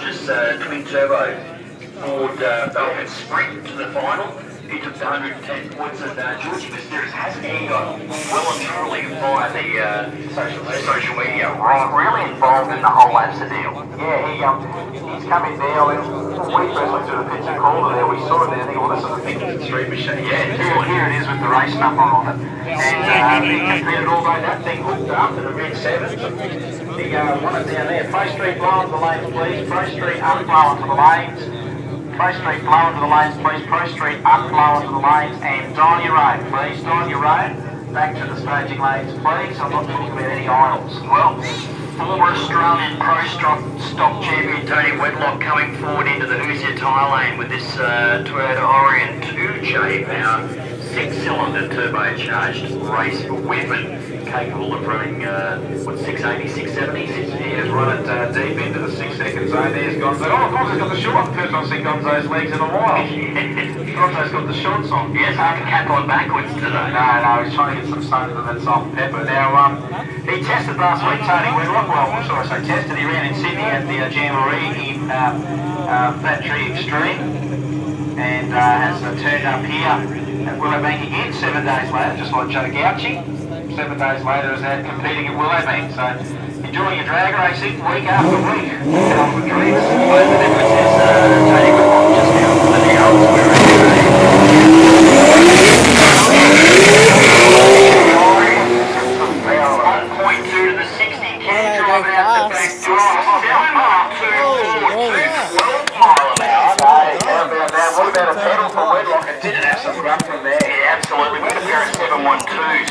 gorgeous twin turbo Ford Falcon Sprint to the final. He took the 110 points, and Georgie Mysterious hasn't he got well and truly via the social media, really involved in the whole ABSA deal. Yeah, he's come in there. When we first went to the pits and called there, we saw it there. I think, well, this is a big street machine. Yeah, here it is with the race number on it. And he competed all day. That thing hooked up in the mid-sevens. The one down there. Pro Street blow into the lanes, please. Pro Street up blow into the lanes. Pro Street blow into the lanes, please. Pro Street up blow into the lanes. And down your road, please. Down your road. Back to the staging lanes, please. I'm not talking about any idles. Well, former Australian Pro Stock champion Tony Wedlock coming forward into the Hoosier tyre lane with this Toyota Orion 2J power 6-cylinder turbocharged race weapon, capable of running 680, 670. He has run it deep into the 6 second zone. There's Gonzo. Oh, of course, he's got the short. First time I've seen Gonzo's legs in a while. Gonzo's got the shorts on. Yes, I can cap on backwards today. No, he's trying to get some sun into that salt and pepper. Now, he tested last week, Tony Wedlock. Well, I'm sorry, tested. He ran in Sydney at the Jamboree in Battery Extreme, and has turned up here at Williowbank again 7 days later, just like Joe Gauchi. 7 days later is out competing at Williowbank. So enjoying your drag racing week after week. Well, the difference is Tony Wedlock just out for the hours where to the 60, can drive out the back door, 12 mile an hour. How about that? What about a pedal for Wedlock? It didn't have some run from there. Yeah, absolutely. We had a pair of 712s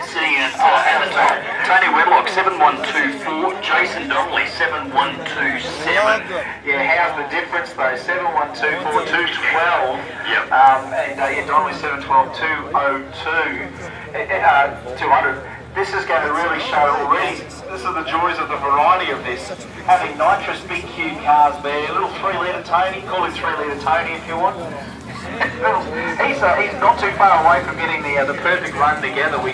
sitting at the top. Tony Wedlock 7124, Jason Donnelly 7127. Yeah, how's the difference though? 7124, 212. Yep. And Donnelly 712, 202, 200. This is going to really show already. This is the joys of the variety of this. Having nitrous big cube cars there, little 3-litre Tony, call him 3-litre Tony if you want. He's not too far away from getting the perfect run together. We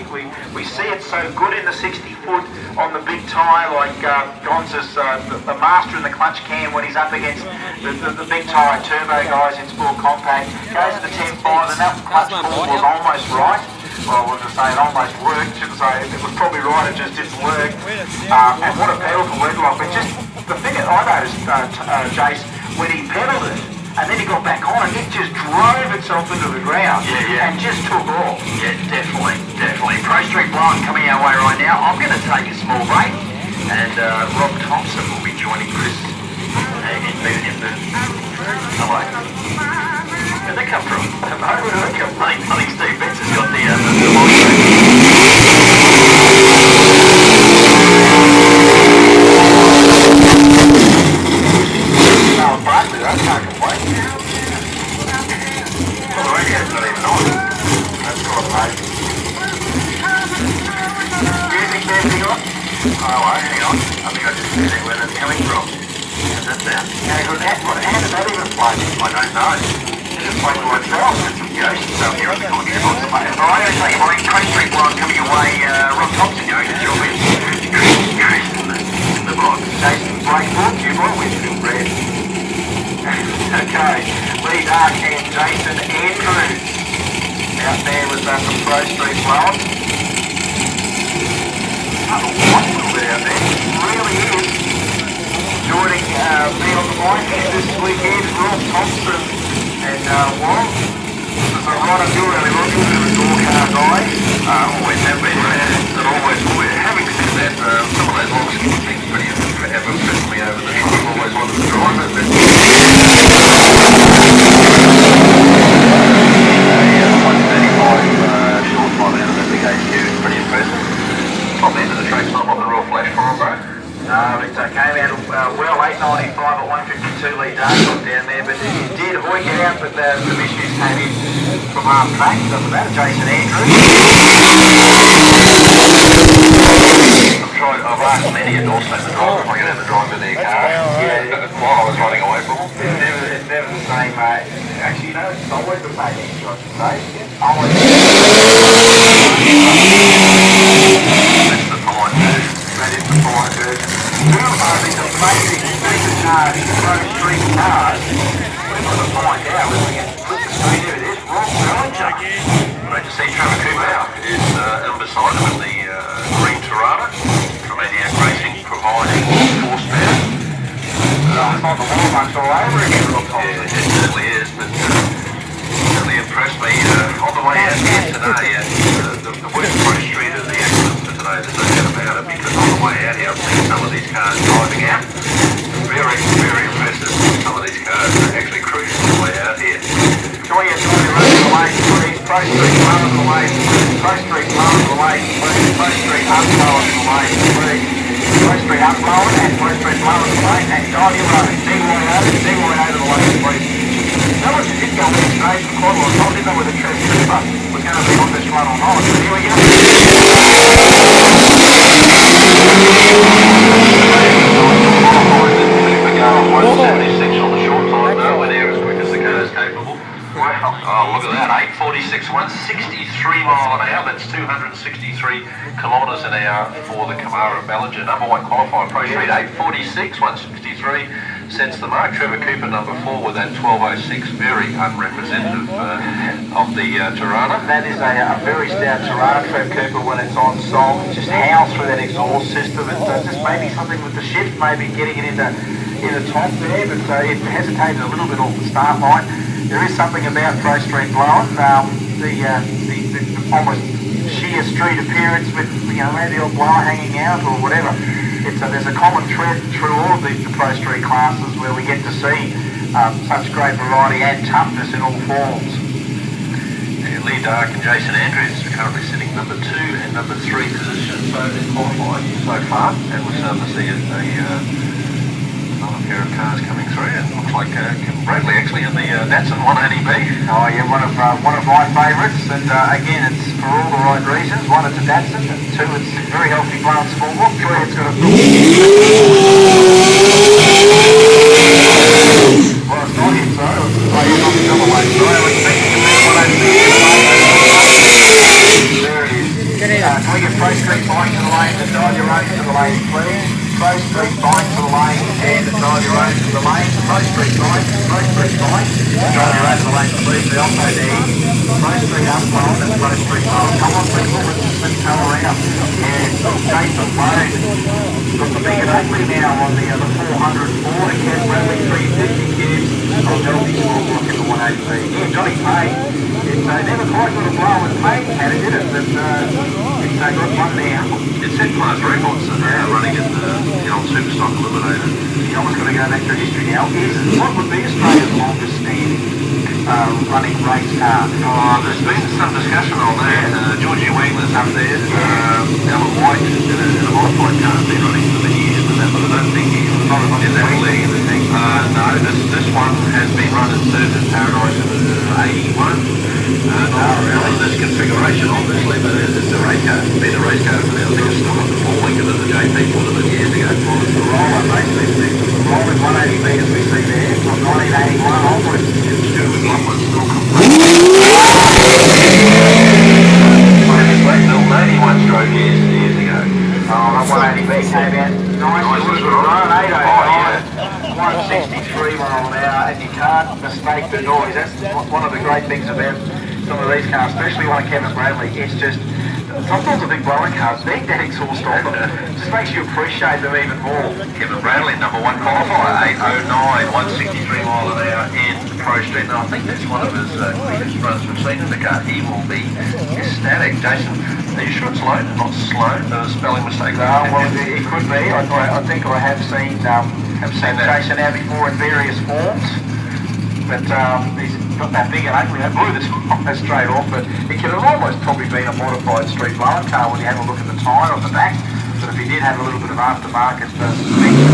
see it so good in the 60-foot on the big tyre, like Gonza's the master in the clutch cam when he's up against the big tyre turbo guys in Sport Compact. Goes to the 10.5 and that clutch pull was almost right. Well, I was just saying it almost worked. Shouldn't say it was probably right, it just didn't work. And what a pedal for Wedlock. But just the thing that I noticed, Jace, when he pedalled it, and then he got back on and it just drove itself into the ground and just took off. Yeah, definitely. Pro Street Blowing coming our way right now. I'm going to take a small break, and Rob Thompson will be joining Chris in the hello. Where'd that come from? Where did that come from? I think Steve Betts has got the I can't complain. Well, the radio's not even on. That's got mate. Music there, hang on. Oh, hang on. I think I just see where that's coming from. How's that sound? How did that even play? I don't know. It just plays by itself. It's some ghost stuff here on the corner. Alright, okay, well, Pro Street Blowing coming away. Rob Thompson going to join me. Chris in the box. Jason Breakboard, you boy, with Phil Brad. Okay, Lee Dark and Jason Andrews out there with some Pro Street Blowing. Wonderful out there, really is. Joining me on the mic this weekend, Rob Thompson and Warren. This is a right of your early look into the door car guy. Always have been, and always will be. Having said that, some of those logs can be pretty forever, especially over the top. I've always wanted to drive it, but 135 short by the end of the big HQ is pretty impressive. Top end of the track's not what the raw flash for, bro. No, it's okay, man. Well, 895 at 152 Lee Dark got down there, but he did hoik it out, but some issues came in from half track. Doesn't matter, Jason Andrews. I've asked many endorsements to drive if I could have a drive in their car. Yeah, while I was running away from them. It's never the same, actually, you know, it's always the same issue, I should say. Always. That's the fine dude. That is the fine dude. Who are these amazing supercharged pro street cars? We're going to find out when we get to the screen. Here it is, Rob Challenger. Great to see Trevor Cooper now. Is beside him in the green Tirana from Williowbank Racing, providing force power. It's like the Williowbanks all over again, Rob Thompson. Yeah, it certainly is, but really impressed me on the way out here today. The worst pro street of the accidents for today, there's no doubt about it, because on the way out here I've seen some of these cars driving out. Very, very impressive. Some of these cars are actually cruising on the way out here. Joy is on the road to the lane, please. Pro Street, low on the lane, please. Pro Street, low on the lane, please. Pro Street, up low on the lane, please. Pro Street, up low and Pro Street, low on the lane, and on your road. D-Way over the lane, please. How much did it go on this stage for quite a long time? I didn't know whether Trevor Cooper was going to be on this run or not. So here we go. Cooper going 176 on the short time, nowhere near as quick as the car is capable. Wow. Oh, look at that. 846, 163 mile an hour. That's 263 kilometres an hour for the Camaro Ballinger. Number one qualifier, Pro Street, 846, 163. Sets the mark. Trevor Cooper, number 4, with that 1206, very unrepresentative of the Tirana. That is a very stout Tirana, Trevor Cooper, when it's on song. It just howls through that exhaust system. It's just maybe something with the shift, maybe getting it into top there, but it hesitated a little bit off the start line. There is something about Pro Street blowing, the almost sheer street appearance with maybe the old blower hanging out or whatever. There's a common thread through all of the Pro Street classes where we get to see such great variety and toughness in all forms. Yeah, Lee Dark and Jason Andrews are currently sitting number 2 and number 3 positions so in qualifying so far, and we're starting to see another pair of cars coming through. It looks like Kim Bradley actually in the Datsun 180B. Oh yeah, one of my favourites, and again it's for all the right reasons. 1, it's a Datsun, and 2, it's very healthy blown small book. 3, it's got a well, it's not him, so it's not the double way, so I was thinking about 180B. There it is. Can we get Pro Street bike to the lane and dive your own to the lane, please? Pro Street bike to the lane and dive your own to the lane. Pro Street bike, dive your own to the lane, please. The also there. Pro Street up long and Pro Street long. Come on, people, let's come around. And Jason Lowe got the big and ugly now on the 404 to Ken Bradley 350 cubes. I'll tell you small block in the 180B. Yeah, Johnny Payne. It's never quite got a blow with Payne had it, did it? But it's got one now. It's set class records running in the old Superstock Eliminator. You almost got to go back to history now. What would be Australia's longest standing running race car? Oh, there's been some discussion on that. Georgie Wagner's up there. Alan White in a modified car has been running for many years, but I don't think he's not in that league. No, this one has been run in Surfers Paradise in 81. Really, this configuration obviously, but it's a race car. It's been a race car for the other thing. It's still got the full link of the JP tournament years ago. The roller, basically. The roller 180B as we see there from 1981 onwards. Stuart McLaughlin still Bill Laney once drove years ago. Oh, that 180B came out nice. It was a 163 mile an hour, and you can't mistake the noise. That's one of the great things about some of these cars, especially one of Kevin Bradley. It's just, sometimes the big blower cars, they that exhaust on them. It just makes you appreciate them even more. Kevin Bradley, number 1 qualifier, 809, 163 mile an hour in Pro Street. Now I think that's one of his quickest runs we've seen in the car. He will be ecstatic. Jason, are you sure it's Sloan, not Sloan? The spelling mistake. No, well, it could be. I think I have seen Jason out before in various forms, but he's got that big and ugly. I blew this straight off, but it could have almost probably been a modified street blowing car when you have a look at the tyre on the back. But if he did have a little bit of aftermarket suspension